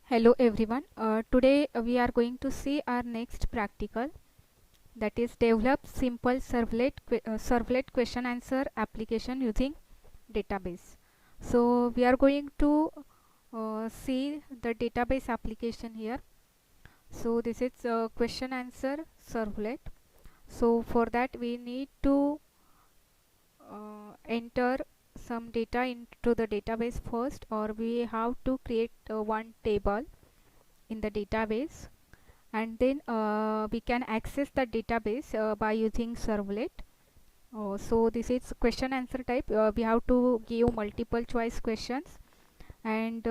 Hello everyone. Today we are going to see our next practical, that is develop simple servlet question answer application using database. So we are going to see the database application here. So this is question answer servlet. So for that we need to enter some data into the database first, or we have to create one table in the database, and then we can access the database by using servlet. So this is question answer type. We have to give multiple choice questions, and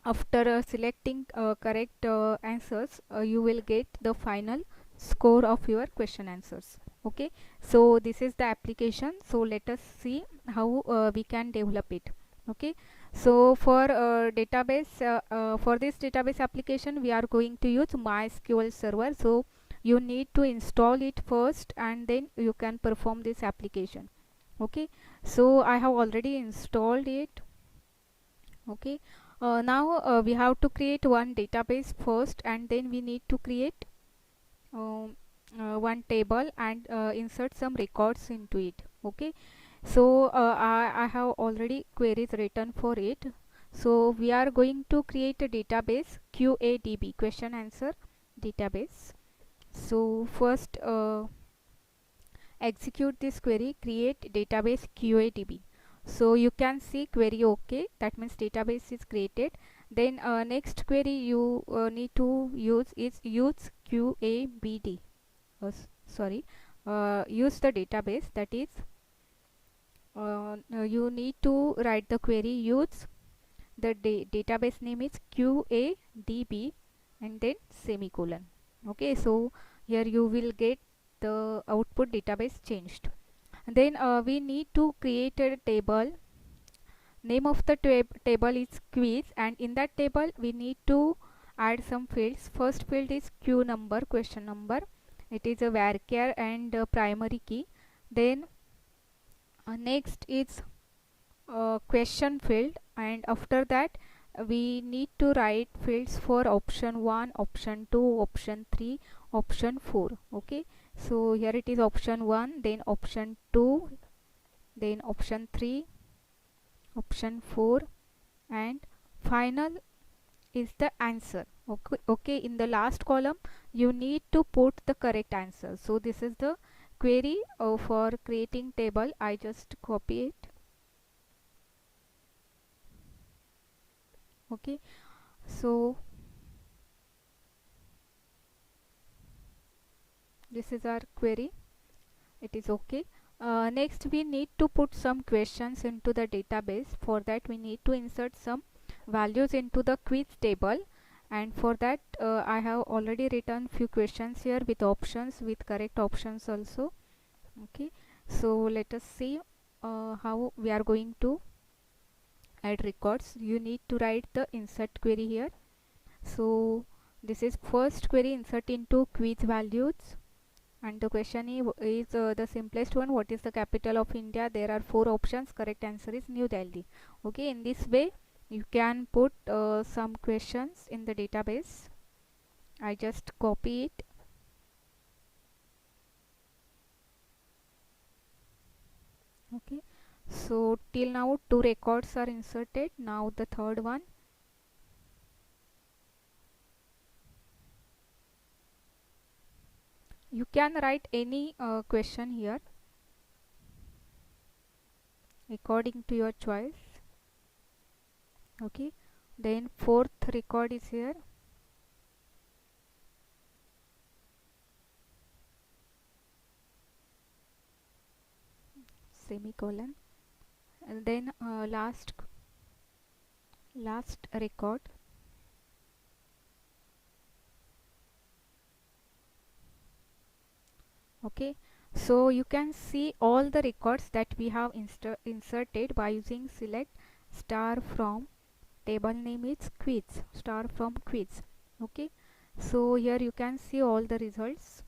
after selecting correct answers, you will get the final score of your question answers. Okay, so this is the application. So let us see how we can develop it. Okay, so for for this database application we are going to use MySQL server. So you need to install it first, and then you can perform this application. Okay, so I have already installed it. Okay, now we have to create one database first, and then we need to create um, one table and insert some records into it. Okay, so I have already queries written for it. So we are going to create a database, QADB, question answer database. So first execute this query, create database QADB. So you can see query OK, that means database is created. Then next query you need to use is use QABD. Sorry, use the database, that is you need to write the query use the database name is QADB and then semicolon. Okay, so here you will get the output database changed. And then we need to create a table. Name of the table is quiz, and in that table we need to add some fields. First field is q number, question number. It is a varchar and primary key. Then next is question field, and after that we need to write fields for option 1, option 2, option 3, option 4. Okay, so here it is option 1, then option 2, then option 3, option 4, and final is the answer. Okay, in the last column you need to put the correct answer. So this is the query for creating table. I just copy it. Okay, so this is our query. It is okay. Next we need to put some questions into the database. For that we need to insert some values into the quiz table, and for that I have already written few questions here with options, with correct options also. Okay, so let us see how we are going to add records. You need to write the insert query here. So this is first query, insert into quiz values, and the question is the simplest one, what is the capital of India? There are 4 options, correct answer is New Delhi. Okay, in this way you can put some questions in the database. I just copy it. Okay, so till now 2 records are inserted. Now the third one. You can write any question here according to your choice. Okay, then fourth record is here. Semicolon, and then last record. Okay, so you can see all the records that we have inserted by using select star from table name is quiz, star from quiz. Okay, so here you can see all the results.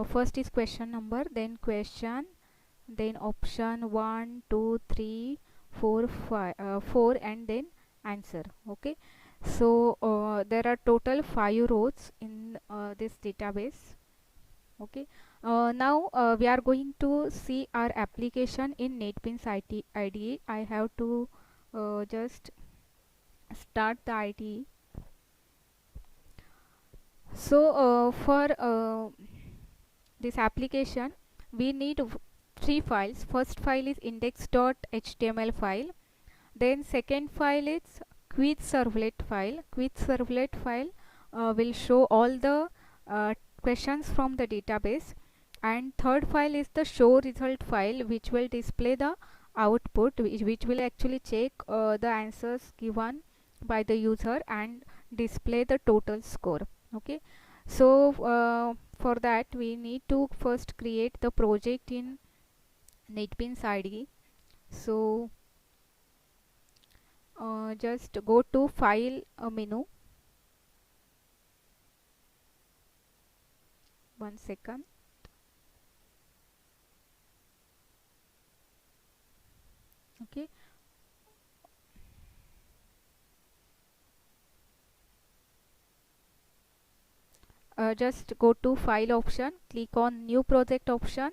First is question number, then question, then option 1, 2, 3, 4, 5, 4, and then answer. Okay, So there are total 5 rows in this database. Okay, now we are going to see our application in NetBeans IDE. I have to just start the IDE. So for this application we need 3 files. First file is index.html file, then second file is quiz servlet file. Quiz servlet file will show all the questions from the database, and third file is the show result file, which will display the output, which will actually check the answers given by the user and display the total score. Okay, so for that we need to first create the project in NetBeans IDE. So just go to file menu. One second. Okay, just go to file option, click on new project option.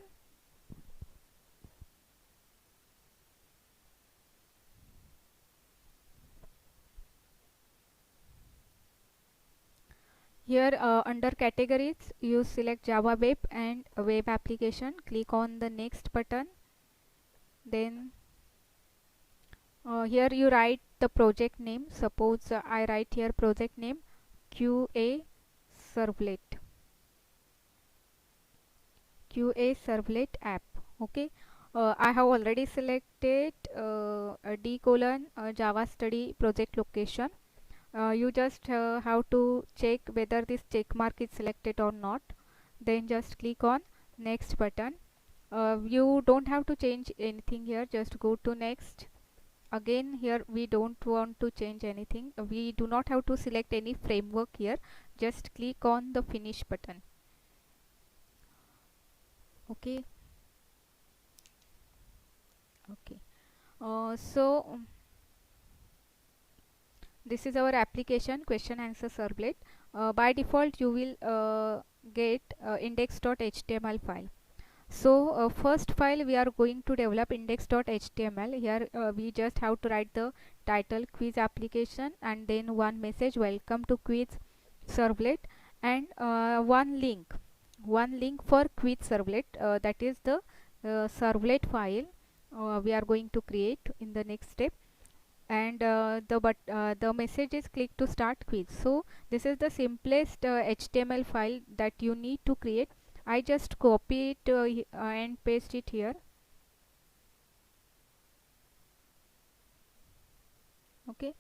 Here under categories you select Java Web and web application. Click on the next button. Then here you write the project name. Suppose I write here project name QA Servlet. QA Servlet app. Okay, I have already selected D colon Java study project location. You just have to check whether this check mark is selected or not. Then just click on next button. You don't have to change anything here, just go to next. Again here we don't want to change anything, we do not have to select any framework here, just click on the finish button. Okay, okay, so this is our application question answer servlet. By default you will get index.html file. So first file we are going to develop index.html. Here we just have to write the title quiz application and then one message welcome to quiz servlet, and one link for quiz servlet, that is the servlet file we are going to create in the next step. And the message is click to start quiz. So this is the simplest HTML file that you need to create. I just copy it and paste it here. Okay,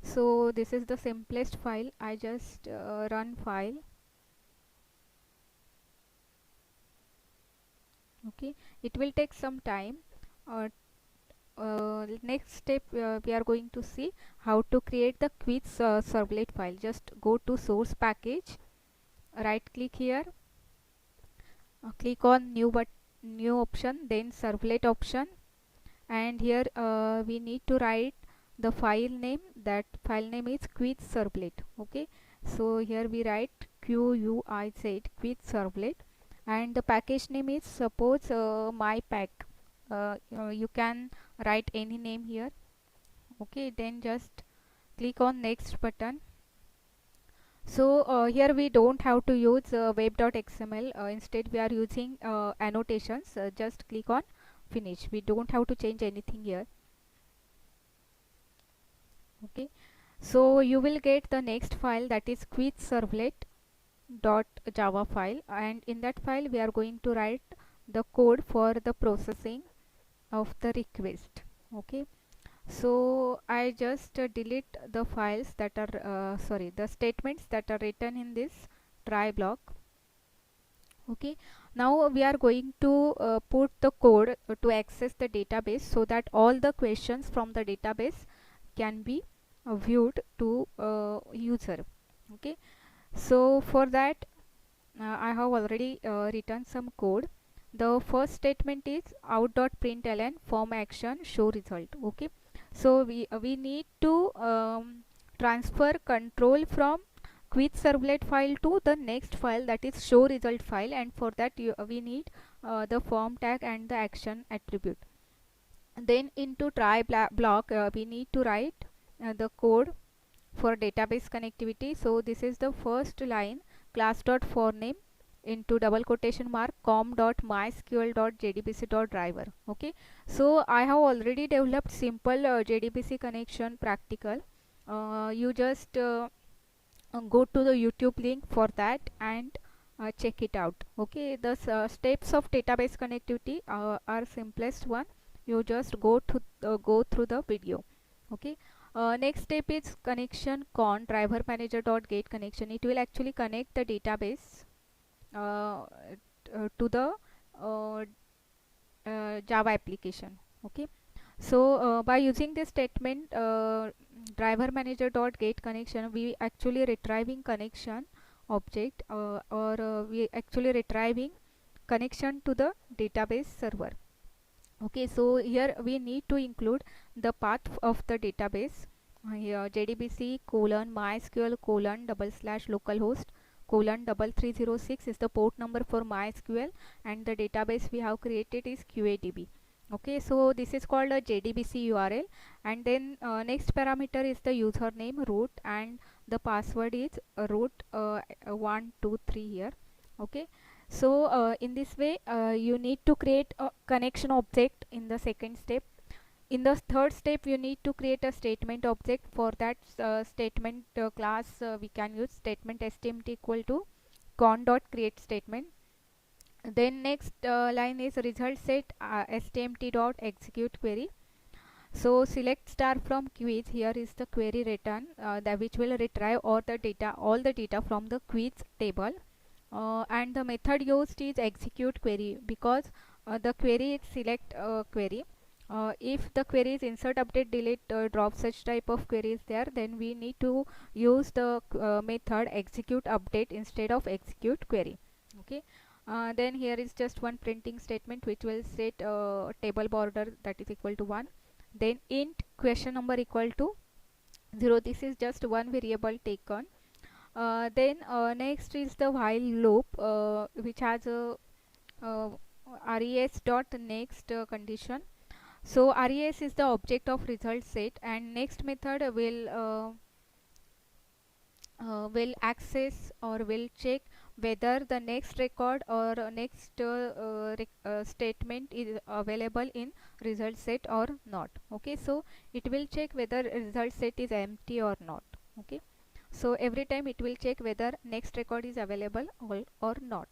so this is the simplest file. I just run file. Okay, it will take some time. Next step we are going to see how to create the quiz servlet file. Just go to source package, right click here, click on new option, then servlet option, and here we need to write the file name. That file name is quiz servlet. Okay, so here we write QUIZ quiz servlet, and the package name is suppose mypack. You can write any name here. Okay, then just click on next button. So here we don't have to use web.xml, instead we are using annotations. Just click on finish, we don't have to change anything here. Okay, so you will get the next file, that is quiz servlet dot java file, and in that file we are going to write the code for the processing of the request. Okay, so I just delete the files that are the statements that are written in this try block. Okay, now we are going to put the code to access the database, so that all the questions from the database can be viewed to user. Okay, so for that I have already written some code. The first statement is out.println form action show result. Okay, so we need to transfer control from quiz servlet file to the next file, that is show result file, and for that we need the form tag and the action attribute. Then into try block we need to write the code for database connectivity. So this is the first line, class.forName into double quotation mark com.mysql.jdbc.driver. Okay, so I have already developed simple JDBC connection practical. You just go to the YouTube link for that and check it out. Okay, the steps of database connectivity are simplest one. You just go through the video. Okay, next step is connection con driver manager dot get connection. It will actually connect the database to the Java application. Okay, so by using this statement driver manager dot get connection, we actually retrieving connection object or we actually retrieving connection to the database server. Okay, so here we need to include the path of the database. Here jdbc colon mysql colon / localhost colon 3306 is the port number for mysql, and the database we have created is QADB. Okay, so this is called a JDBC URL, and then next parameter is the username root, and the password is root 123 here. Okay, so in this way you need to create a connection object in the second step. In the third step you need to create a statement object. For that statement class we can use statement stmt equal to con.create statement. Then next line is result set stmt dot execute query. So select star from quiz. Here is the query return that which will retrieve all the data from the quiz table, and the method used is execute query, because the query is select query. If the query is insert update delete drop such type of query is there, then we need to use the method execute update instead of execute query. Okay, then here is just one printing statement which will set table border that is equal to 1, then int question number equal to 0. This is just one variable taken. Then next is the while loop which has a res dot next condition. So res is the object of result set, and next method will access or will check whether the next record or next statement is available in result set or not. Okay, so it will check whether result set is empty or not. Okay, so every time it will check whether next record is available or not.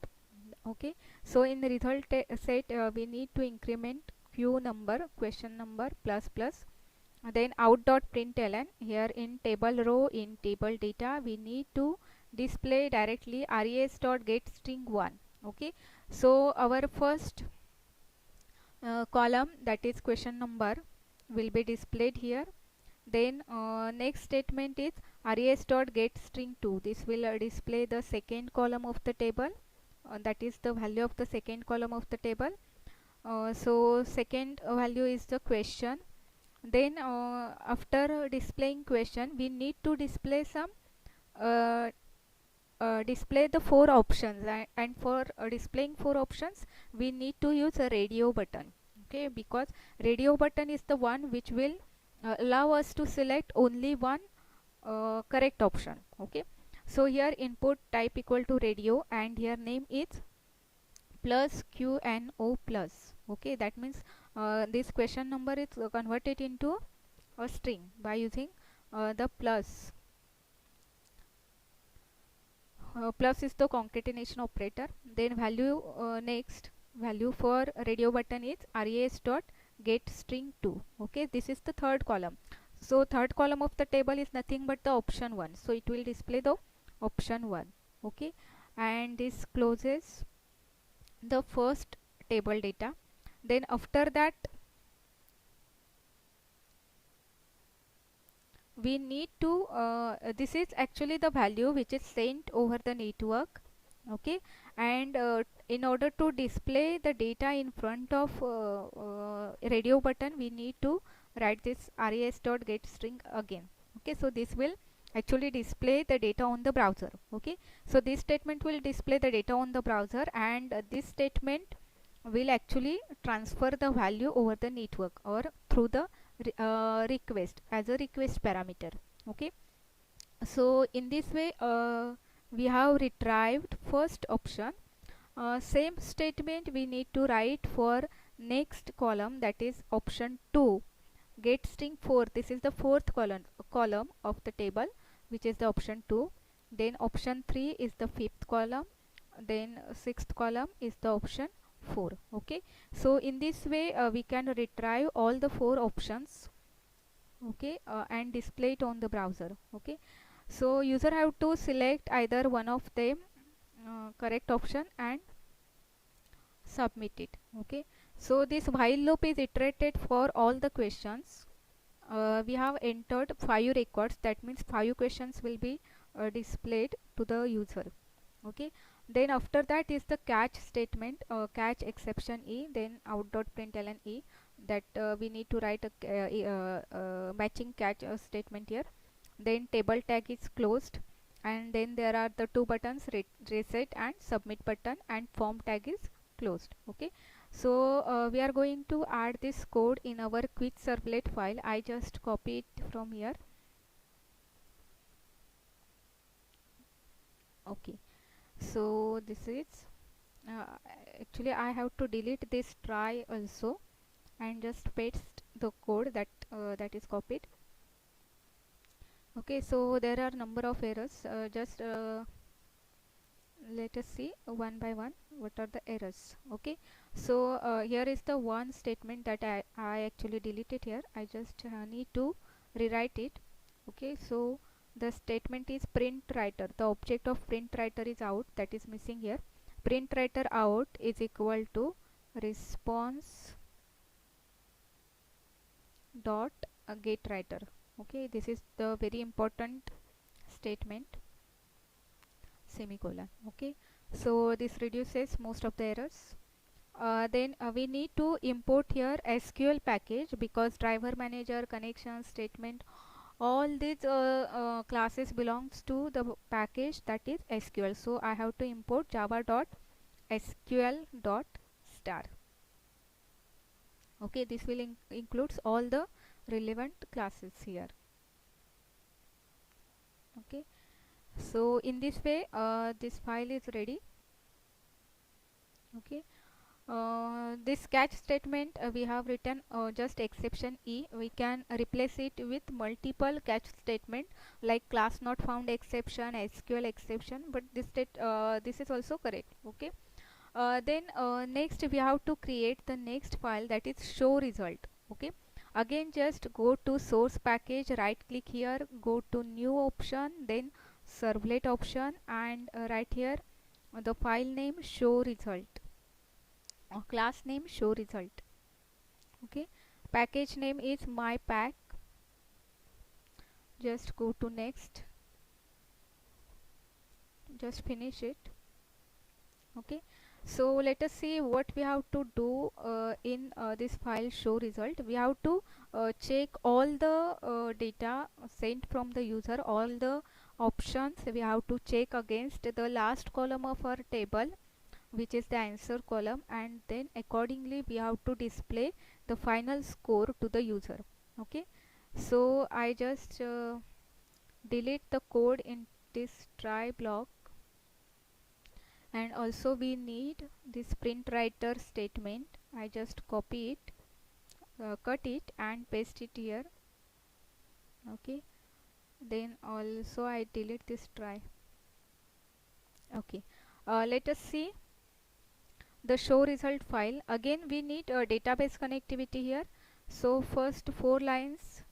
Okay, so in the result set we need to increment q number question number plus plus. Then out.println, here in table row in table data we need to display directly res.getString1. Okay, so our first column, that is question number, will be displayed here. Then next statement is res.getString2. This will display the second column of the table, that is the value of the second column of the table. So second value is the question. Then after displaying question we need to display some display the 4 options, and for displaying 4 options we need to use a radio button. Okay, because radio button is the one which will allow us to select only one correct option. Okay, so here input type equal to radio, and here name is plus QNO plus. Okay, that means this question number is converted into a string by using the plus. Plus is the concatenation operator. Then value next value for radio button is res dot get string 2. Okay, this is the third column. So third column of the table is nothing but the option 1, so it will display the option 1. Okay, and this closes the first table data. Then after that we need to this is actually the value which is sent over the network. Okay, and in order to display the data in front of radio button we need to write this res.getString again. Okay, so this will actually display the data on the browser. Okay, so this statement will display the data on the browser, and this statement will actually transfer the value over the network or through the request as a request parameter. Okay, so in this way we have retrieved first option. Same statement we need to write for next column, that is option 2, get string 4. This is the fourth column of the table, which is the option 2. Then option 3 is the fifth column, then sixth column is the option 4. Okay, so in this way we can retrieve all the 4 options. Okay, and display it on the browser. Okay, so user have to select either one of them correct option and submit it. Okay, so this while loop is iterated for all the questions. We have entered 5 records, that means 5 questions will be displayed to the user. Okay, then after that is the catch statement, catch exception e, then out.println e, that we need to write a matching catch statement here. Then table tag is closed, and then there are the two buttons, reset and submit button, and form tag is closed. Okay, so we are going to add this code in our quick servlet file. I just copy it from here. Okay, so this is uh, actually I have to delete this try also and just paste the code that is copied. Okay, so there are number of errors, just let us see one by one what are the errors. Okay, so here is the one statement that I actually deleted here. I just need to rewrite it. Okay, so the statement is print writer. The object of print writer is out, that is missing here. Print writer out is equal to response dot get writer. Okay, this is the very important statement, semicolon. Okay, so this reduces most of the errors. Then we need to import here SQL package, because driver manager, connection statement, all these classes belongs to the package that is SQL. So I have to import java.sql.star. Okay, this will includes all the relevant classes here. Okay, so in this way this file is ready. Okay, this catch statement we have written just exception e. We can replace it with multiple catch statement like class not found exception, SQL exception, but this is also correct. Okay, then next we have to create the next file, that is show result. Okay, again just go to source package, right click here, go to new option, then servlet option, and right here the file name show result, class name show result. Okay, package name is my pack. Just go to next, just finish it. Okay, so let us see what we have to do in this file show result. We have to check all the data sent from the user, all the options we have to check against the last column of our table, which is the answer column, and then accordingly we have to display the final score to the user. Okay, so I just delete the code in this try block, and also we need this print writer statement. I just copy it, cut it and paste it here. Okay, then also I delete this try. Okay, let us see the show result file. Again we need a database connectivity here. So first 4 lines,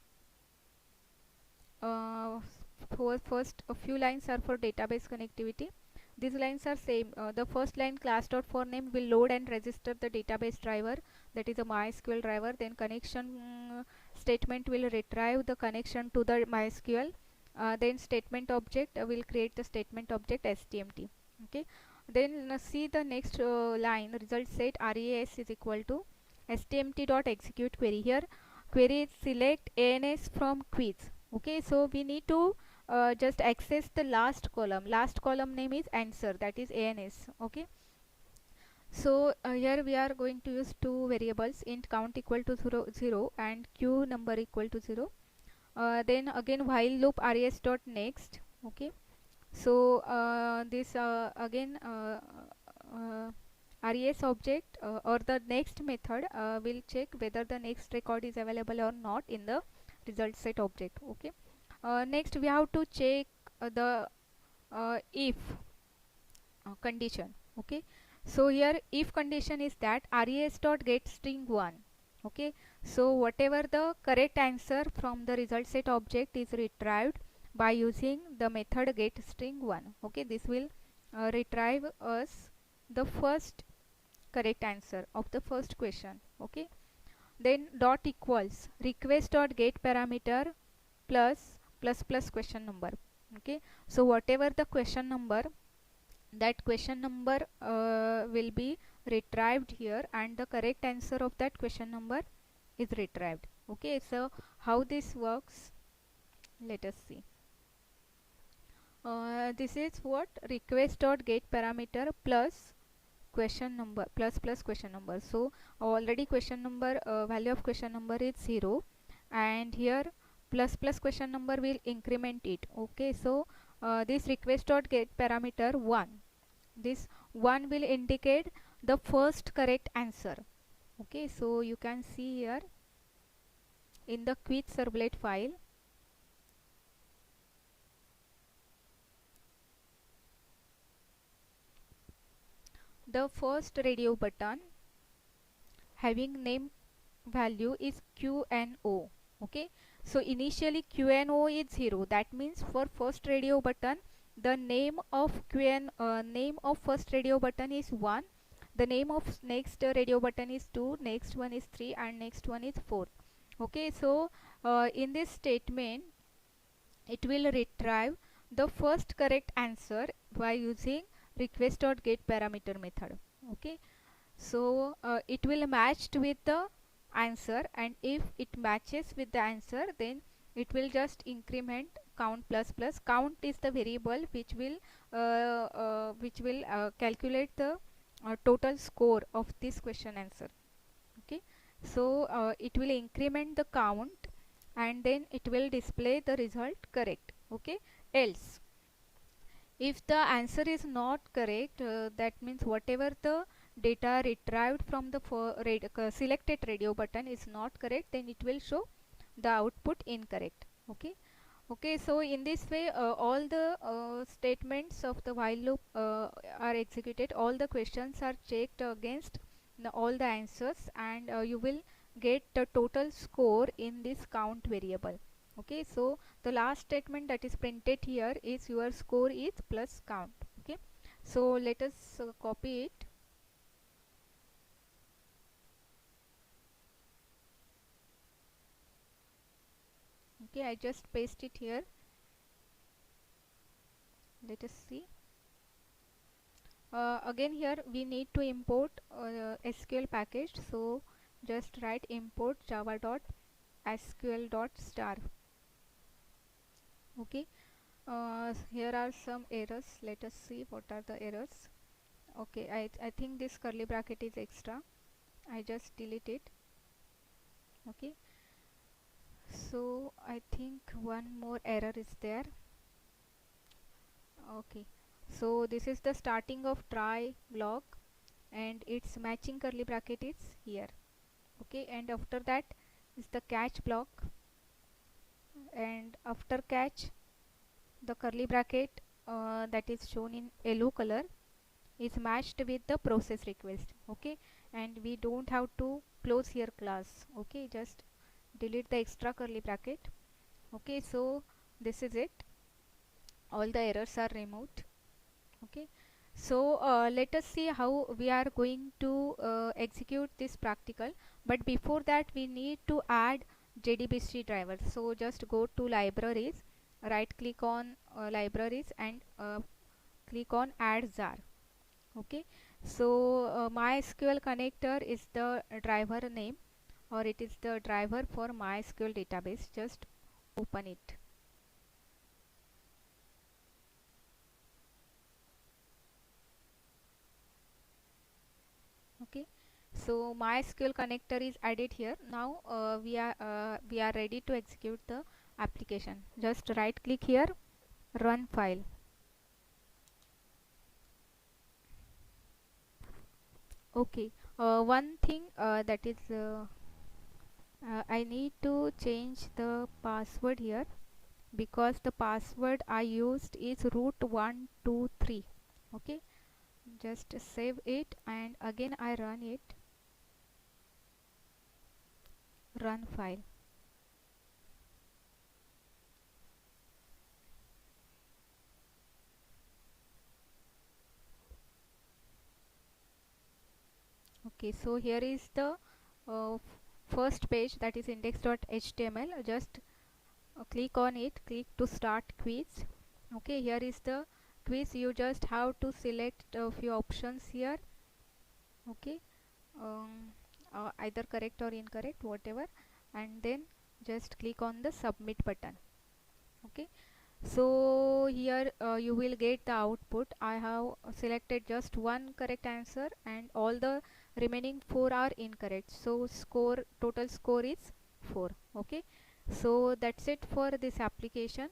first a few lines are for database connectivity. These lines are same. The first line class.forName will load and register the database driver, that is a MySQL driver. Then connection statement will retrieve the connection to the MySQL. Then statement object will create the statement object STMT. Okay, then see the next line, result set RES is equal to stmt.execute query. Here query is select ANS from quiz. Okay, so we need to just access the last column. Last column name is answer, that is ANS. Okay, so here we are going to use two variables, int count equal to 0 and q number equal to 0. Then again while loop res dot next. Okay, so this again uh, res object or the next method will check whether the next record is available or not in the result set object. Okay, next we have to check the if condition. Okay, so here if condition is that res dot get string 1. Okay, so whatever the correct answer from the result set object is retrieved by using the method get string 1. Okay, this will retrieve us the first correct answer of the first question. Okay, then dot equals request dot get parameter plus question number. Okay, so whatever the question number, that question number will be retrieved here, and the correct answer of that question number is retrieved. Okay, so how this works, let us see. This is what request dot get parameter plus question number plus question number. So already question number value of question number is 0, and here plus question number will increment it. Okay, so this request dot get parameter 1, this 1 will indicate the first correct answer. Okay, so you can see here in the quiz servlet file, the first radio button having name value is QNO. Okay, so initially QNO is 0, that means for first radio button the name of name of first radio button is 1, the name of next radio button is 2, next one is 3, and next one is 4. Okay, so in this statement it will retrieve the first correct answer by using request.get parameter method. Okay, so it will matched with the answer, and if it matches with the answer, then it will just increment count plus. Count is the variable which will calculate the total score of this question answer. Okay, so it will increment the count, and then it will display the result correct. Okay, else if the answer is not correct, that means whatever the data retrieved from the selected radio button is not correct, then it will show the output incorrect. Okay, okay, so in this way all the statements of the while loop are executed, all the questions are checked against all the answers, and you will get the total score in this count variable. Okay, so the last statement that is printed here is your score is plus count. Okay, so let us copy it. Okay, I just paste it here. Let us see. Again here we need to import SQL package, so just write import java.sql.star. Okay, here are some errors. Let us see what are the errors. Okay, I think this curly bracket is extra, I just delete it. Okay, so I think one more error is there. Okay, so this is the starting of try block, and its matching curly bracket is here. Okay, and after that is the catch block, and after catch the curly bracket that is shown in yellow color is matched with the process request. Okay, and we don't have to close here class. Okay, just delete the extra curly bracket. Okay, so this is it, all the errors are removed. Okay, so let us see how we are going to execute this practical, but before that we need to add JDBC driver. So just go to libraries, right click on libraries, and click on add jar. Okay, so MySQL connector is the driver name, or it is the driver for MySQL database. Just open it. So MySQL connector is added here. Now we are ready to execute the application. Just right click here, run file. Okay, one thing that is I need to change the password here, because the password I used is root123. Okay, just save it and again I run it, run file. Okay, so here is the first page, that is index.html. Just click on it, click to start quiz. Okay, here is the quiz. You just have to select a few options here. Okay, um, either correct or incorrect, whatever, and then just click on the submit button. Okay, so here you will get the output. I have selected just one correct answer and all the remaining four are incorrect, so total score is 4. Okay, so that's it for this application.